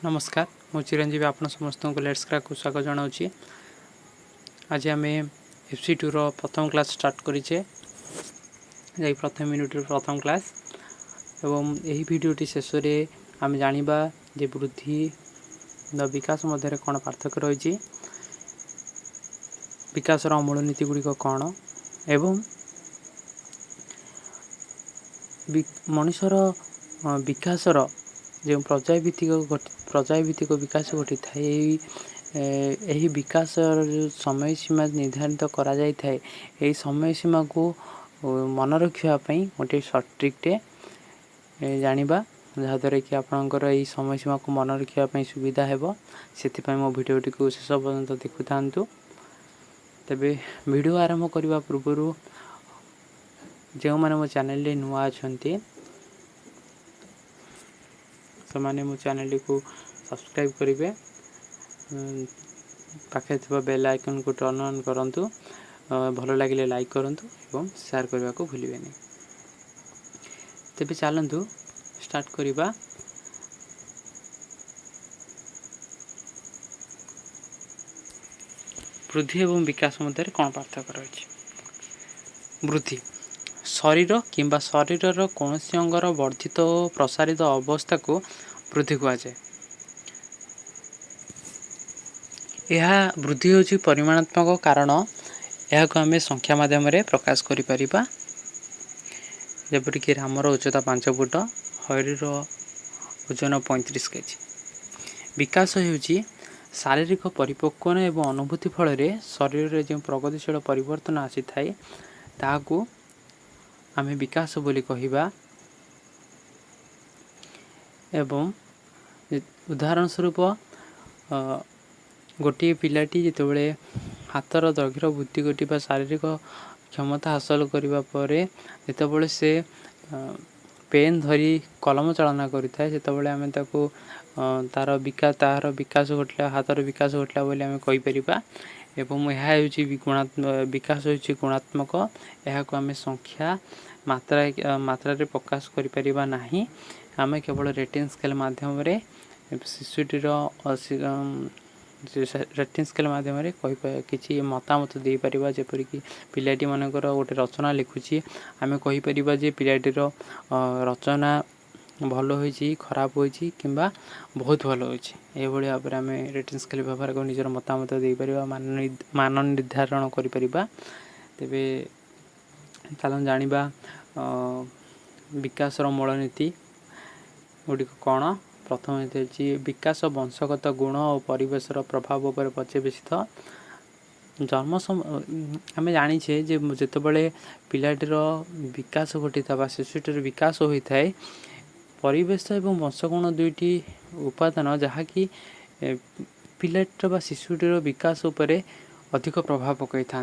नमस्कार मु चिरंजीवी आपण समस्त को लेट्स क्रैक को स्वागत जनाऊँगी। आज आम FC2 प्रथम क्लास स्टार्ट करें प्रथम यूनिट प्रथम क्लास एवं यही भिडियोटी शेष में आम जाना जे वृद्धि विकास मध्य कौन पार्थक्य रही विकासर अमूल नीति गुड़िक कौन एवं मनुष्यर विकासर जो पर्यायभित्तिक विकास घटी था यही विकास समय सीमा निर्धारित करा जाय थाए यही समय सीमा को मन रखापी गोटे सर्ट ट्रिकटे जाना जहाँद्वारा कि आपणकर यही समय सीमा को मन रखापी सुविधा हेब से मो भिडियोटी को शेष पर्यंत देखु था। तेबे वीडियो आरंभ करने पूर्व जो मैंने मो चैनल नुआ अच्छा से मैंने मो चैनल को सब्सक्राइब करेंगे पाखे थी बेल आइकन को टर्न ऑन करूँ भल लगे लाइक करूँ और शेयर करने को भूलें। तेबे चलतु स्टार्ट करवा। वृद्धि एवं विकास मध्य कौन पार्थक्य रही। वृद्धि शरीर किंबा शरीर कौन अंगर वर्धित और प्रसारित अवस्था को वृद्धि कहुए। यह वृद्धि होची परिमाणात्मक कारण यह को आम संख्या माध्यम प्रकाश करिपरिबा। जेपरिक रामर उच्चता 5 फुट हरिर ओजन 35 केजी। विकास होची शारीरिक परिपक्वन एवं अनुभूति फल शरीर में जो प्रगतिशील परिवर्तन आसी थाए ताकू आम विकास बोली कहिबा। एवं उदाहरण स्वरूप गोटे पिलाटी जितेबाला हाथर दैर्घ्य वृद्धि घटा शारीरिक क्षमता हासिल करने पर जितेबाला से पेन धरी कलम चालना करें से आम तार विकास घटला हाथर विकास घटला बोली आम कहीपर। एवं यह विकास होची गुणात्मक यह को आम संख्या मात्रा रे प्रकाश करिपरिबा नाही। आम केवल रेटिंग स्केल माध्यम शिशुटीर रेटिंग स्केल माध्यम किसी मतामत दे पारिबा। जेपरिक पिलाटी मानकर गोटे रचना लिखुची आम कहीपर जे पिलाटीर रचना भल होईची खराब होईची किंबा बहुत भल होईची एभली भाव में आम रेटिंग स्केल व्यवहार कर निजर मतामत दे पारिबा मान निर्धारण करि परिबा। तेबे चलन जानिबा विकासर मूल नीति गुड़िक कौन। प्रथम विकास वंशगत गुण और परिवेशर प्रभाव पर पर्यवेसित। जन्म आम जाचे जितेबाला पिलाटीर विकास घटी था शिशुटीर विकास होता है परिवेश एवं वंशगुण दुईटी उपादान जहाँकि पिलाटीर शिशुटीर विकास उपरे अधिक प्रभाव पकई था।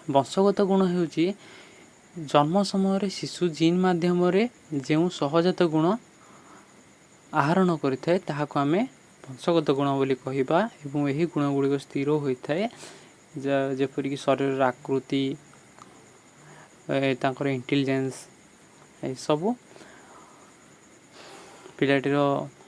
वंशगत गुण होची जन्म समय शिशु जीन माध्यम जो सहजात गुण आहरण करें ताको आम वंशगत गुण बोली कहिबा। एवं यही गुण गुड़िक स्थिर होता है जेपरिक शरीर आकृति तांकर इंटेलिजेंस सबू पिलाटीर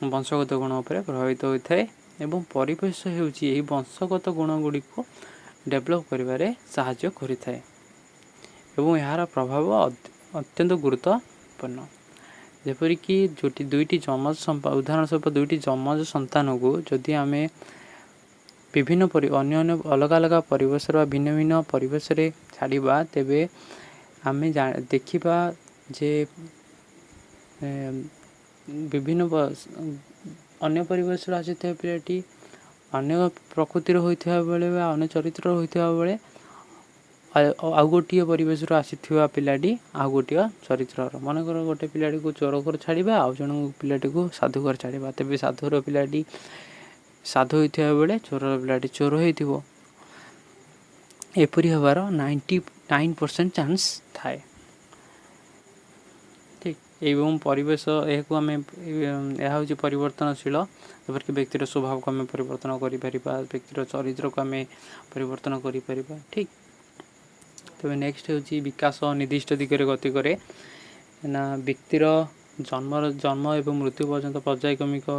वंशगत गुण पर प्रभावित होता है। एवं परिवेश होची यही वंशगत गुण गुड़ी को डेभलप करिबारे सहायता करिथाए एवं यार प्रभाव अत्यंत गुरुत्वपूर्ण। जेपरिक जो दुईटी जमज उदाहरण स्वरूप दुईटी जमज संतान को जदि आम विभिन्न अन्य अलग अलग परिवेश भिन्न भिन्न परिवेश छाड़ा तेबे आम देखा जे विभिन्न अन्य परिवेश आसी पिलाटी अन्य प्रकृतिर होता बेले अन्य चरित्र होता बेले आउ गोटे परिवेश आसी पिलाटी आउ गोटे चरित्र मनकर गोटे पिलाटी को चोर कर छाड़ा आउ जन पिलाटी को साधु कर छाड़ा तेज साधुर पिलाटी साधु होता बेले चोर पिलाटी चोर हो एपरी हबार 99% चांस थाए। ठीक एवं परिवेश यह आम यह परिवर्तनशील जबकि व्यक्तिर स्वभाव को आम परिवर्तन कर व्यक्तिर चरित्र को आम परिवर्तन कर। ठीक तबे नेक्स्ट हूँ विकास निर्दिष्ट दिगरे गति करे ना व्यक्तिर जन्म एवं मृत्यु पर्यंत पर्यायक्रमिक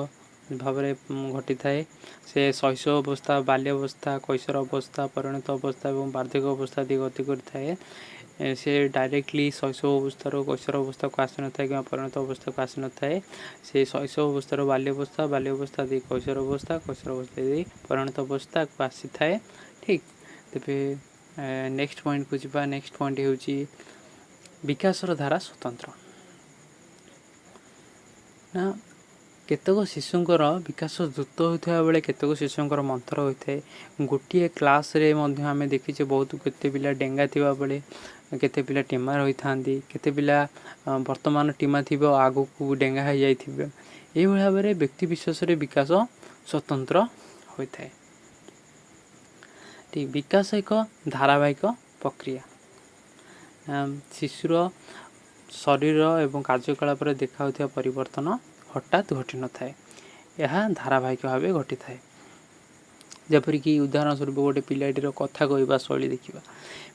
ଭାବରେ ଘଟିଥାଏ। ସେ ଶୈଶବ ଅବସ୍ଥା, ବାଲ୍ୟ ଅବସ୍ଥା, କୈଶୋର ଅବସ୍ଥା, ପରିଣତ ଅବସ୍ଥା ଏବଂ ବାର୍ଦ୍ଧକ୍ୟ ଅବସ୍ଥା ଦେଇ ଗତି କରିଥାଏ। ସେ ଡାଇରେକ୍ଟଲି ଶୈଶବ ଅବସ୍ଥାରୁ କୈଶୋର ଅବସ୍ଥାକୁ ଆସିନଥାଏ କିମ୍ବା ପରିଣତ ଅବସ୍ଥାକୁ ଆସିନଥାଏ। ସେ ଶୈଶବ ଅବସ୍ଥାରୁ ବାଲ୍ୟ ଅବସ୍ଥା, ବାଲ୍ୟ ଅବସ୍ଥା ଦେଇ କୈଶୋର ଅବସ୍ଥା, କୈଶୋର ଅବସ୍ଥା ଦେଇ ପରିଣତ ଅବସ୍ଥାକୁ ଆସିଥାଏ। ଠିକ୍। ତେବେ ନେକ୍ସଟ ପଏଣ୍ଟକୁ ଯିବା। ନେକ୍ସଟ ପଏଣ୍ଟ ହେଉଛି ବିକାଶର ଧାରା ସ୍ୱତନ୍ତ୍ର। ନା କେତେକ ଶିଶୁଙ୍କର ବିକାଶ ଦ୍ରୁତ ହୋଇଥିବା ବେଳେ କେତେକ ଶିଶୁଙ୍କର ମନ୍ଥର ହୋଇଥାଏ। ଗୋଟିଏ କ୍ଲାସ୍ରେ ମଧ୍ୟ ଆମେ ଦେଖିଛେ ବହୁତ କେତେ ପିଲା ଡେଙ୍ଗା ଥିବା ବେଳେ କେତେ ପିଲା ଟିମା ରହିଥାନ୍ତି, କେତେ ପିଲା ବର୍ତ୍ତମାନ ଟିମା ଥିବ ଆଗକୁ ଡେଙ୍ଗା ହୋଇଯାଇଥିବେ। ଏହିଭଳି ଭାବରେ ବ୍ୟକ୍ତି ବିଶେଷରେ ବିକାଶ ସ୍ୱତନ୍ତ୍ର ହୋଇଥାଏ। ଠିକ୍। ବିକାଶ ଏକ ଧାରାବାହିକ ପ୍ରକ୍ରିୟା। ଶିଶୁର ଶରୀର ଏବଂ କାର୍ଯ୍ୟକଳାପରେ ଦେଖାଯାଉଥିବା ପରିବର୍ତ୍ତନ ହଠାତ୍ ଘଟିନଥାଏ, ଏହା ଧାରାବାହିକ ଭାବେ ଘଟିଥାଏ। ଯେପରିକି ଉଦାହରଣ ସ୍ୱରୂପ ଗୋଟେ ପିଲାଟିର କଥା କହିବା ଶୈଳୀ ଦେଖିବା।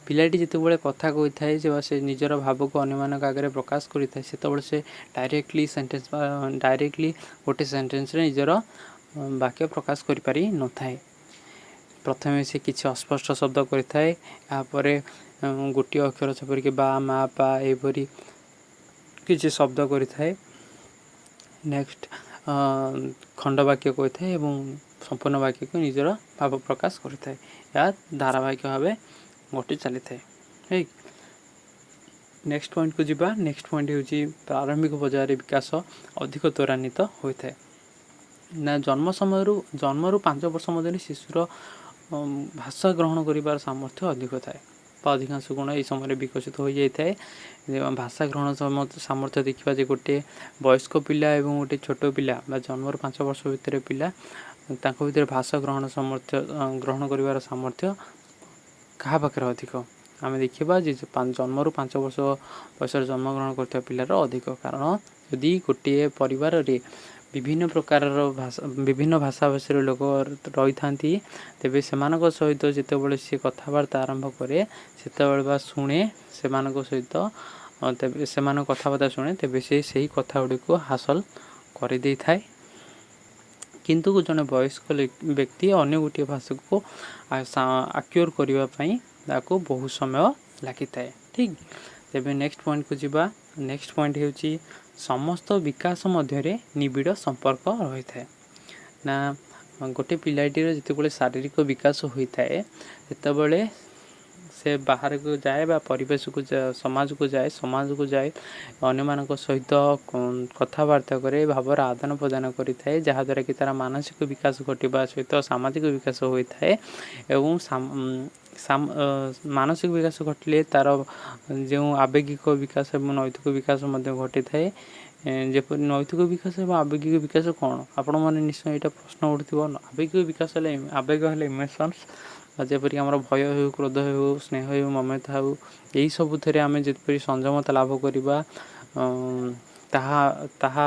ପିଲାଟି ଯେତେବେଳେ କଥା କହିଥାଏ ସେ ନିଜର ଭାବକୁ ଅନ୍ୟମାନଙ୍କ ଆଗରେ ପ୍ରକାଶ କରିଥାଏ, ସେତେବେଳେ ସେ ଡାଇରେକ୍ଟଲି ଗୋଟେ ସେଣ୍ଟେନ୍ସରେ ନିଜର ବାକ୍ୟ ପ୍ରକାଶ କରିପାରି ନଥାଏ। ପ୍ରଥମେ ସେ କିଛି ଅସ୍ପଷ୍ଟ ଶବ୍ଦ କରିଥାଏ, ଏହାପରେ ଗୋଟିଏ ଅକ୍ଷର ଯେପରିକି ବା, ମା, ପା ଏହିପରି କିଛି ଶବ୍ଦ କରିଥାଏ। ନେକ୍ସଟ ଖଣ୍ଡ ବାକ୍ୟ କହିଥାଏ ଏବଂ ସମ୍ପୂର୍ଣ୍ଣ ବାକ୍ୟକୁ ନିଜର ଭାବ ପ୍ରକାଶ କରିଥାଏ। ଏହା ଧାରାବାହିକ ଭାବେ ଘଟି ଚାଲିଥାଏ। ଠିକ୍। ନେକ୍ସଟ ପଏଣ୍ଟକୁ ଯିବା। ନେକ୍ସଟ ପଏଣ୍ଟ ହେଉଛି ପ୍ରାରମ୍ଭିକ ପର୍ଯ୍ୟାୟରେ ବିକାଶ ଅଧିକ ତ୍ୱରାନ୍ୱିତ ହୋଇଥାଏ। ନା ଜନ୍ମରୁ 5 ବର୍ଷ ମଧ୍ୟରେ ଶିଶୁର ଭାଷା ଗ୍ରହଣ କରିବାର ସାମର୍ଥ୍ୟ ଅଧିକ ଥାଏ ବା ଅଧିକାଂଶ ଗୁଣ ଏହି ସମୟରେ ବିକଶିତ ହୋଇଯାଇଥାଏ। ଭାଷା ଗ୍ରହଣ ସାମର୍ଥ୍ୟ ଦେଖିବା ଯେ ଗୋଟେ ବୟସ୍କ ପିଲା ଏବଂ ଗୋଟେ ଛୋଟ ପିଲା ବା ଜନ୍ମରୁ 5 ବର୍ଷ ଭିତରେ ପିଲା, ତାଙ୍କ ଭିତରେ ଭାଷା ଗ୍ରହଣ କରିବାର ସାମର୍ଥ୍ୟ କାହା ପାଖରେ ଅଧିକ? ଆମେ ଦେଖିବା ଯେ ଜନ୍ମରୁ 5 ବର୍ଷ ବୟସରେ ଜନ୍ମଗ୍ରହଣ କରୁଥିବା ପିଲାର ଅଧିକ। କାରଣ ଯଦି ଗୋଟିଏ ପରିବାରରେ ବିଭିନ୍ନ ଭାଷାଭାଷୀର ଲୋକ ରହିଥାନ୍ତି, ତେବେ ସେମାନଙ୍କ ସହିତ ଯେତେବେଳେ ସେ କଥାବାର୍ତ୍ତା ଆରମ୍ଭ କରେ, ସେତେବେଳେ ବା ଶୁଣେ ସେମାନଙ୍କ ସହିତ, ତେବେ ସେମାନଙ୍କ କଥାବାର୍ତ୍ତା ଶୁଣେ, ତେବେ ସେ ସେହି କଥା ଗୁଡ଼ିକୁ ହାସଲ କରିଦେଇଥାଏ। କିନ୍ତୁ ଜଣେ ବୟସ୍କ ବ୍ୟକ୍ତି ଅନ୍ୟ ଗୋଟିଏ ଭାଷାକୁ ଆକ୍ୱେର କରିବା ପାଇଁ ତାକୁ ବହୁ ସମୟ ଲାଗିଥାଏ। ଠିକ୍। ତେବେ ନେକ୍ସଟ ପଏଣ୍ଟକୁ ଯିବା। ନେକ୍ସଟ ପଏଣ୍ଟ ହେଉଛି ସମସ୍ତ ବିକାଶ ମଧ୍ୟରେ ନିବିଡ଼ ସମ୍ପର୍କ ରହିଥାଏ। ନା ଗୋଟେ ପିଲାଟିର ଯେତେବେଳେ ଶାରୀରିକ ବିକାଶ ହୋଇଥାଏ, ସେତେବେଳେ ସେ ବାହାରକୁ ଯାଏ ବା ପରିବେଶକୁ ସମାଜକୁ ଯାଏ ଅନ୍ୟମାନଙ୍କ ସହିତ କଥାବାର୍ତ୍ତା କରି ଭାବର ଆଦାନ ପ୍ରଦାନ କରିଥାଏ, ଯାହାଦ୍ୱାରା କି ତା'ର ମାନସିକ ବିକାଶ ଘଟିବା ସହିତ ସାମାଜିକ ବିକାଶ ହୋଇଥାଏ। ଏବଂ ମାନସିକ ବିକାଶ ଘଟିଲେ ତା'ର ଯେଉଁ ଆବେଗିକ ବିକାଶ ଏବଂ ନୈତିକ ବିକାଶ ମଧ୍ୟ ଘଟିଥାଏ। ଯେପରି ନୈତିକ ବିକାଶ ଏବଂ ଆବେଗିକ ବିକାଶ କ'ଣ? ଆପଣମାନେ ନିଶ୍ଚୟ ଏଇଟା ପ୍ରଶ୍ନ ଉଠୁଥିବ। ଆବେଗିକ ବିକାଶ ଆବେଗ ହେଲେ ଇମୋସନ୍ସ, ଯେପରିକି ଆମର ଭୟ ହେଉ, କ୍ରୋଧ ହେଉ, ସ୍ନେହ ହେଉ, ମମତା ହେଉ, ଏହିସବୁଥିରେ ଆମେ ଯେପରି ସଂଯମତା ଲାଭ କରିବା, ତାହା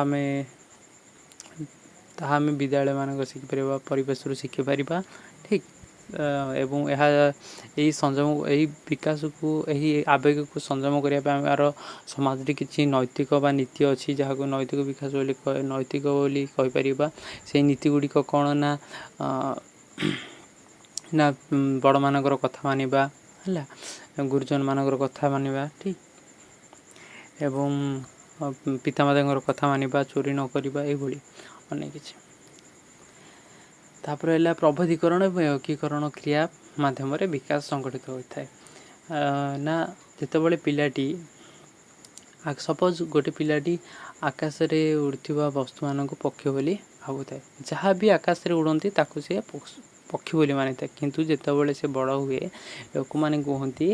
ଆମେ ବିଦ୍ୟାଳୟମାନଙ୍କ ଶିଖିପାରିବା, ପରିବେଶରୁ ଶିଖିପାରିବା। ଠିକ୍। ଏବଂ ଏହି ବିକାଶକୁ, ଏହି ଆବେଗକୁ ସଂଯମ କରିବା ପାଇଁ ଆମର ସମାଜରେ କିଛି ନୈତିକ ବା ନୀତି ଅଛି, ଯାହାକୁ ନୈତିକ ବିକାଶ ନୈତିକ ବୋଲି କହିପାରିବା। ସେହି ନୀତି ଗୁଡ଼ିକ କ'ଣ ନା ବଡ଼ମାନଙ୍କର କଥା ମାନିବା, ହେଲା, ଗୁରୁଜନମାନଙ୍କର କଥା ମାନିବା। ଠିକ୍। ଏବଂ ପିତାମାତାଙ୍କର କଥା ମାନିବା, ଚୋରି ନ କରିବା, ଏଇଭଳି ଅନେକ କିଛି। ତାପରେ ହେଲା ପ୍ରବୋଧୀକରଣ ଏବଂ ଏକୀକରଣ କ୍ରିୟା ମାଧ୍ୟମରେ ବିକାଶ ସଂଗଠିତ ହୋଇଥାଏ। ନା ଯେତେବେଳେ ପିଲାଟି ସପୋଜ୍ ଗୋଟେ ପିଲାଟି ଆକାଶରେ ଉଡ଼ୁଥିବା ବସ୍ତୁମାନଙ୍କୁ ପକ୍ଷୀ ବୋଲି ଭାବୁଥାଏ, ଯାହା ବି ଆକାଶରେ ଉଡ଼ନ୍ତି ତାକୁ ସେ ପକ୍ଷୀ ବୋଲି ମାନିଥାଏ। କିନ୍ତୁ ଯେତେବେଳେ ସେ ବଡ଼ ହୁଏ, ଲୋକମାନେ କୁହନ୍ତି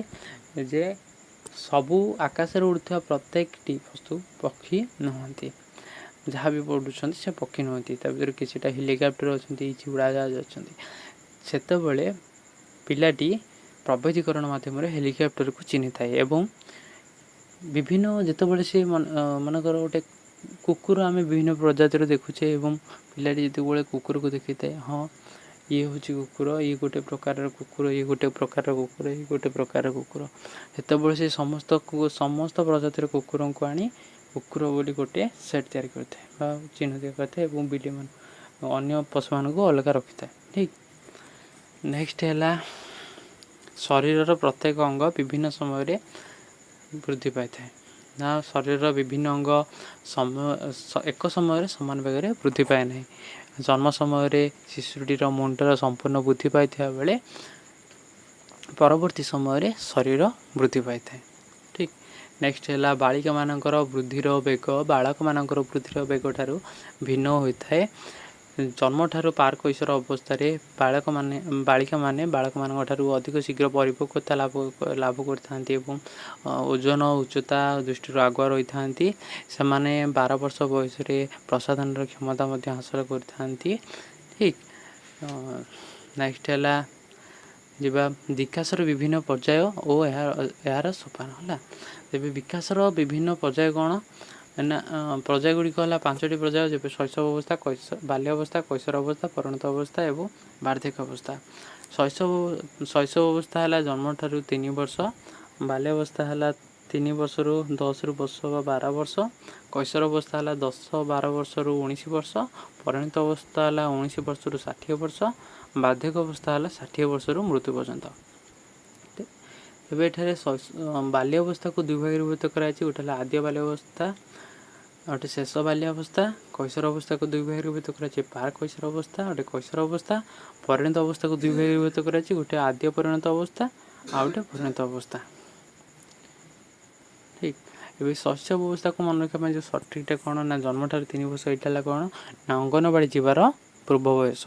ଯେ ସବୁ ଆକାଶରେ ଉଡ଼ୁଥିବା ପ୍ରତ୍ୟେକଟି ବସ୍ତୁ ପକ୍ଷୀ ନୁହନ୍ତି, ଯାହା ବି ଉଡ଼ୁଛନ୍ତି ସେ ପକ୍ଷୀ ନୁହନ୍ତି। ତା ଭିତରେ କିଛିଟା ହେଲିକପ୍ଟର ଅଛନ୍ତି, କିଛି ଉଡ଼ାଜାହାଜ ଅଛନ୍ତି। ସେତେବେଳେ ପିଲାଟି ପ୍ରବୋଧୀକରଣ ମାଧ୍ୟମରେ ହେଲିକପ୍ଟରକୁ ଚିହ୍ନିଥାଏ ଏବଂ ଯେତେବେଳେ ସେ ମନେକର ଗୋଟେ କୁକୁର ଆମେ ବିଭିନ୍ନ ପ୍ରଜାତିର ଦେଖୁଛେ ଏବଂ ପିଲାଟି ଯେତେବେଳେ କୁକୁରକୁ ଦେଖିଥାଏ, ହଁ ଇଏ ହେଉଛି କୁକୁର, ଇଏ ଗୋଟେ ପ୍ରକାରର କୁକୁର, ଇଏ ଗୋଟେ ପ୍ରକାରର କୁକୁର, ଇଏ ଗୋଟେ ପ୍ରକାରର କୁକୁର, ସେତେବେଳେ ସେ ସମସ୍ତ ପ୍ରଜାତିର କୁକୁରଙ୍କୁ ଆଣି କୁକୁର ବୋଲି ଗୋଟେ ସେଟ୍ ତିଆରି କରିଥାଏ ବା ଚିହ୍ନ ତିଆରି କରିଥାଏ ଏବଂ अन्य पशुମାନଙ୍କୁ ଅଲଗା ରଖିଥାଏ। ଠିକ୍। ନେକ୍ସଟ ହେଲା ଶରୀରର ପ୍ରତ୍ୟେକ ଅଙ୍ଗ ବିଭିନ୍ନ ସମୟରେ ବୃଦ୍ଧି ପାଇଥାଏ। ନା ଶରୀରର ବିଭିନ୍ନ ଅଙ୍ଗ ଏକ ସମୟରେ ସମାନ ବେଗରେ ବୃଦ୍ଧି ପାଏ ନାହିଁ। ଜନ୍ମ ସମୟରେ ଶିଶୁଟିର ମୁଣ୍ଡର ସମ୍ପୂର୍ଣ୍ଣ ବୃଦ୍ଧି ପାଇଥିବା ବେଳେ ପରବର୍ତ୍ତୀ ସମୟରେ ଶରୀର ବୃଦ୍ଧି ପାଇଥାଏ। ଠିକ୍। ନେକ୍ସଟ ହେଲା ବାଳିକାମାନଙ୍କର ବୃଦ୍ଧିର ବେଗ ବାଳକମାନଙ୍କର ବୃଦ୍ଧିର ବେଗ ଠାରୁ ଭିନ୍ନ ହୋଇଥାଏ। ଜନ୍ମଠାରୁ ପାରକୈଶୋର ଅବସ୍ଥାରେ ବାଳିକାମାନେ ବାଳକମାନଙ୍କ ଠାରୁ ଅଧିକ ଶୀଘ୍ର ପରିପକ୍ୱତା ଲାଭ କରିଥାନ୍ତି ଏବଂ ଓଜନ ଓ ଉଚ୍ଚତା ଦୃଷ୍ଟିରୁ ଆଗୁଆ ରହିଥାନ୍ତି। ସେମାନେ 12 ବର୍ଷ ବୟସରେ ପ୍ରସାଧନର କ୍ଷମତା ମଧ୍ୟ ହାସଲ କରିଥାନ୍ତି। ଠିକ୍। ନେକ୍ସଟ ହେଲା ଯିବା ବିକାଶର ବିଭିନ୍ନ ପର୍ଯ୍ୟାୟ ଓ ଏହାର ସୋପାନ ହେଲା। ତେବେ ବିକାଶର ବିଭିନ୍ନ ପର୍ଯ୍ୟାୟ କ'ଣ ନା ପର୍ଯ୍ୟାୟ ଗୁଡ଼ିକ ହେଲା 5ଟି ପର୍ଯ୍ୟାୟ, ଯେବେ ଶୈଶବ ଅବସ୍ଥା, ବାଲ୍ୟ ଅବସ୍ଥା, କୈଶୋର ଅବସ୍ଥା, ପରିଣତ ଅବସ୍ଥା ଏବଂ ବାର୍ଦ୍ଧକ୍ୟ ଅବସ୍ଥା। ଶୈଶବ ଅବସ୍ଥା ହେଲା ଜନ୍ମଠାରୁ 3 ବର୍ଷ, ବାଲ୍ୟ ଅବସ୍ଥା ହେଲା 3 ବର୍ଷରୁ 10 ବର୍ଷ ବା 12 ବର୍ଷ, କୈଶୋର ଅବସ୍ଥା ହେଲା 10-12 ବର୍ଷରୁ 19 ବର୍ଷ, ପରିଣତ ଅବସ୍ଥା ହେଲା 19 ବର୍ଷରୁ 60 ବର୍ଷ, ବାର୍ଦ୍ଧକ୍ୟ ଅବସ୍ଥା ହେଲା 60 ବର୍ଷରୁ ମୃତ୍ୟୁ ପର୍ଯ୍ୟନ୍ତ। ତେବେ ଏଠାରେ ବାଲ୍ୟ ଅବସ୍ଥାକୁ ଦୁଇ ଭାଗରେ ବିଭକ୍ତ କରାଯାଇଛି। ଗୋଟେ ହେଲା ଆଦ୍ୟ ବାଲ୍ୟ ଅବସ୍ଥା, ଗୋଟେ ଶେଷ ବାଲ୍ୟ ଅବସ୍ଥା। କୈଶୋର ଅବସ୍ଥାକୁ ଦୁଇ ଭାଗରେ ବିଭକ୍ତ କରାଯାଇଛି। ପାର କୈଶୋର ଅବସ୍ଥା, ଗୋଟେ କୈଶୋର ଅବସ୍ଥା। ପରିଣତ ଅବସ୍ଥାକୁ ଦୁଇ ଭାଗରେ ବିଭକ୍ତ କରାଯାଇଛି। ଗୋଟେ ଆଦ୍ୟ ପରିଣତ ଅବସ୍ଥା ଆଉ ଗୋଟେ ପରିଣତ ଅବସ୍ଥା। ଠିକ୍। ଏବେ ଶୈଶବ ଅବସ୍ଥାକୁ ମନେ ରଖିବା ପାଇଁ ଯେଉଁ ସଠିକ୍ଟା କ'ଣ ନା ଜନ୍ମଠାରୁ 3 ବର୍ଷ, ଏଇଟା ହେଲା କ'ଣ ନା ଅଙ୍ଗନବାଡ଼ି ଯିବାର ପୂର୍ବ ବୟସ।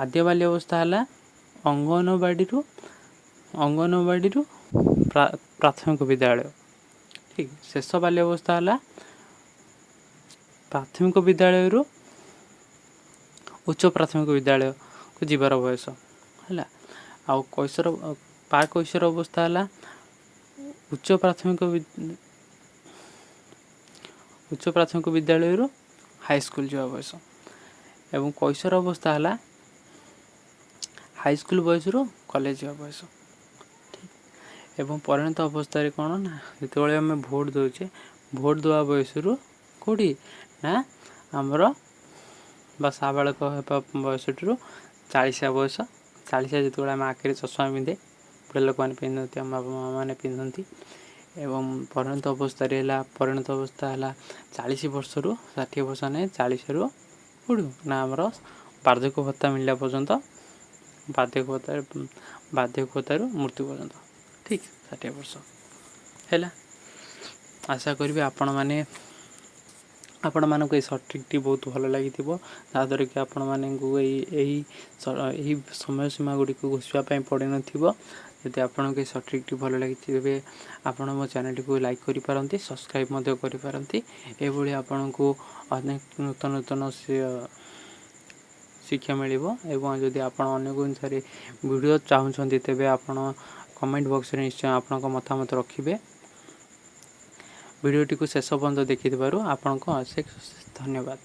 ଆଦ୍ୟ ବାଲ୍ୟ ଅବସ୍ଥା ହେଲା ଅଙ୍ଗନବାଡ଼ିରୁ ପ୍ରାଥମିକ ବିଦ୍ୟାଳୟ। ଠିକ୍। ଶେଷ ବାଲ୍ୟ ଅବସ୍ଥା ହେଲା ପ୍ରାଥମିକ ବିଦ୍ୟାଳୟରୁ ଉଚ୍ଚ ପ୍ରାଥମିକ ବିଦ୍ୟାଳୟକୁ ଯିବାର ବୟସ ହେଲା। ଆଉ କୈଶୋର ଅବସ୍ଥା ହେଲା ଉଚ୍ଚ ପ୍ରାଥମିକ ବିଦ୍ୟାଳୟରୁ ହାଇସ୍କୁଲ ଯିବା ବୟସ। ଏବଂ କୈଶୋର ଅବସ୍ଥା ହେଲା ହାଇସ୍କୁଲ ବୟସରୁ କଲେଜ ଯିବା ବୟସ। ଠିକ୍। ଏବଂ ପରିଣତ ଅବସ୍ଥାରେ କ'ଣ ନା ଯେତେବେଳେ ଆମେ ଭୋଟ ଦେଉଛେ, ଭୋଟ ଦେବା ବୟସରୁ କେଉଁଠି ନା ଆମର ବା ସାବାଳକ ହେବା ବୟସଠାରୁ 40 ବୟସ। 40 ଯେତେବେଳେ ଆମେ ଆଖିରେ ଚଷମା ପିନ୍ଧେ, ବୁଢ଼ା ଲୋକମାନେ ପିନ୍ଧନ୍ତି, ଆମ ବାପା ମାଆମାନେ ପିନ୍ଧନ୍ତି। ଏବଂ ପରିଣତ ଅବସ୍ଥା ହେଲା 40 ବର୍ଷରୁ 60 ବର୍ଷ, ନାହିଁ 40ରୁ କେଉଁଠୁ ନା ଆମର ବାର୍ଦ୍ଧକ୍ୟ ଭତ୍ତା ମିଳିଲା ପର୍ଯ୍ୟନ୍ତ, ବାର୍ଦ୍ଧକ୍ୟତାରୁ ମୃତ୍ୟୁ ପର୍ଯ୍ୟନ୍ତ। ଠିକ୍। 60 ବର୍ଷ ହେଲା। ଆଶା କରିବି ଆପଣମାନଙ୍କୁ ଏହି ସଠିକ୍ଟି ବହୁତ ଭଲ ଲାଗିଥିବ, ଯାହାଦ୍ୱାରା କି ଆପଣମାନଙ୍କୁ ଏହି ସମୟ ସୀମା ଗୁଡ଼ିକୁ ଘୋଷିବା ପାଇଁ ପଡ଼ିନଥିବ। ଯଦି ଆପଣଙ୍କୁ ଏହି ସଠିକ୍ଟି ଭଲ ଲାଗିଛି, ତେବେ ଆପଣ ମୋ ଚ୍ୟାନେଲଟିକୁ ଲାଇକ୍ କରିପାରନ୍ତି, ସବସ୍କ୍ରାଇବ୍ ମଧ୍ୟ କରିପାରନ୍ତି। ଏଭଳି ଆପଣଙ୍କୁ ଅନେକ ନୂତନ ଶିକ୍ଷା ମିଳିବ। ଏବଂ ଯଦି ଆପଣ ଅନ୍ୟ କୌଣସି ଭିଡ଼ିଓ ଚାହୁଁଛନ୍ତି, ତେବେ ଆପଣ କମେଣ୍ଟ ବକ୍ସରେ ନିଶ୍ଚୟ ଆପଣଙ୍କ ମତାମତ ରଖିବେ। ଭିଡ଼ିଓଟିକୁ ଶେଷ ପର୍ଯ୍ୟନ୍ତ ଦେଖିଥିବାରୁ ଆପଣଙ୍କୁ ଅଶେଷ ଧନ୍ୟବାଦ।